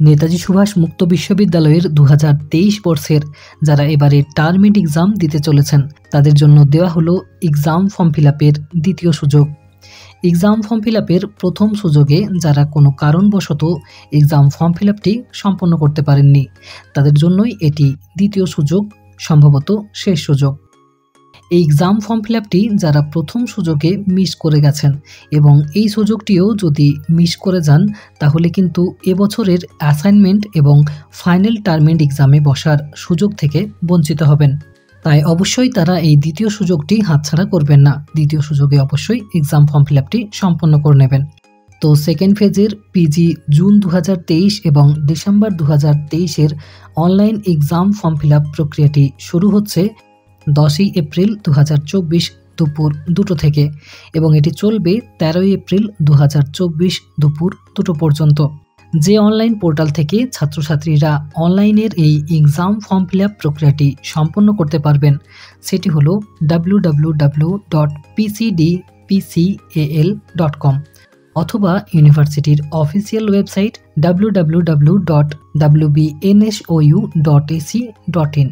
নেতাজি সুভাষ মুক্ত বিশ্ববিদ্যালয়ের 2023 বর্ষের যারা এবারে টার্মিট এক্সাম দিতে চলেছেন তাদের জন্য দেওয়া হলো এক্সাম ফর্ম ফিল আপের দ্বিতীয় সুযোগ। এক্সাম ফর্ম ফিল আপের প্রথম সুযোগে যারা কোনো কারণবশত এক্সাম ফর্ম ফিল আপটি সম্পন্ন করতে পারেননি তাদের জন্যই এটি দ্বিতীয় সুযোগ, সম্ভবত শেষ সুযোগ। এই এক্সাম ফর্ম ফিল আপটি যারা প্রথম সুযোগে মিস করে গেছেন এবং এই সুযোগটিও যদি মিস করে যান তাহলে কিন্তু এবছরের অ্যাসাইনমেন্ট এবং ফাইনাল টার্মিট এক্সামে বসার সুযোগ থেকে বঞ্চিত হবেন। তাই অবশ্যই তারা এই দ্বিতীয় সুযোগটি হাতছাড়া করবেন না। দ্বিতীয় সুযোগে অবশ্যই এক্সাম ফর্ম ফিল আপটি সম্পন্ন করে নেবেন। তো সেকেন্ড ফেজের পিজি জুন 2023 এবং ডিসেম্বর 2023-এর online exam form fill up প্রক্রিয়াটি শুরু হচ্ছে 10ই এপ্রিল 2024 দুপুর 2টো থেকে এবং এটি চলবে 13ই এপ্রিল 2024 দুপুর 2টো পর্যন্ত। যে অনলাইন পোর্টাল থেকে ছাত্রছাত্রীরা অনলাইনের এই এক্সাম ফর্ম ফিল আপ প্রক্রিয়াটি সম্পন্ন করতে পারবেন সেটি হলো www.pcdpcal.com অথবা ইউনিভার্সিটির অফিসিয়াল ওয়েবসাইট www.wbnsou.ac.in।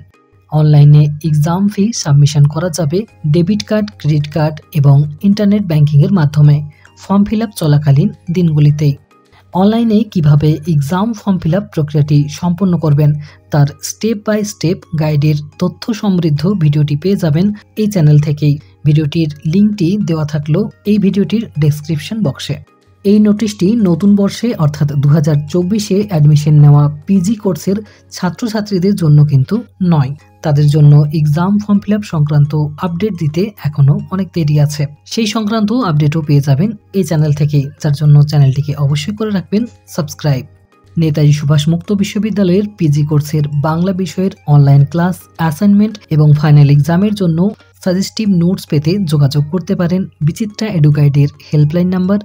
অনলাইনে এক্সাম ফি সাবমিশন করা যাবে ডেবিট কার্ড, ক্রেডিট কার্ড এবং ইন্টারনেট ব্যাংকিংয়ের মাধ্যমে ফর্ম ফিল আপ চলাকালীন দিনগুলিতেই। অনলাইনে কিভাবে এক্সাম ফর্ম ফিল আপ প্রক্রিয়াটি সম্পন্ন করবেন তার স্টেপ বাই স্টেপ গাইডের তথ্য সমৃদ্ধ ভিডিওটি পেয়ে যাবেন এই চ্যানেল থেকেই। ভিডিওটির লিঙ্কটি দেওয়া থাকলো এই ভিডিওটির ডেসক্রিপশন বক্সে। এই নোটিশটি নতুন বর্ষে অর্থাৎ 2024-এ অ্যাডমিশন নেওয়া পিজি কোর্সের ছাত্রছাত্রীদের জন্য কিন্তু নয়। তাদের জন্য এক্সাম ফর্ম ফিল আপ সংক্রান্ত আপডেট দিতে এখনও অনেক দেরি আছে। সেই সংক্রান্ত আপডেটও পেয়ে যাবেন এই চ্যানেল থেকে, যার জন্য চ্যানেলটিকে অবশ্যই করে রাখবেন সাবস্ক্রাইব। নেতাজি সুভাষ মুক্ত বিশ্ববিদ্যালয়ের পিজি কোর্সের বাংলা বিষয়ের অনলাইন ক্লাস, অ্যাসাইনমেন্ট এবং ফাইনাল এক্সামের জন্য সাজেস্টিভ নোটস পেতে যোগাযোগ করতে পারেন বিচিত্রা এডুগাইডের হেল্পলাইন নাম্বার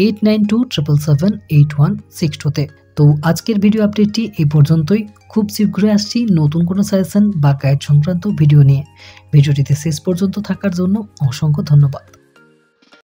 8927778162-তে। তো আজকের ভিডিও আপডেটটি এই পর্যন্তই। খুব শীঘ্রই আসছি নতুন কোনো সাজেশন বা গাইড সংক্রান্ত ভিডিও নিয়ে। ভিডিওটিতে শেষ পর্যন্ত থাকার জন্য অসংখ্য ধন্যবাদ।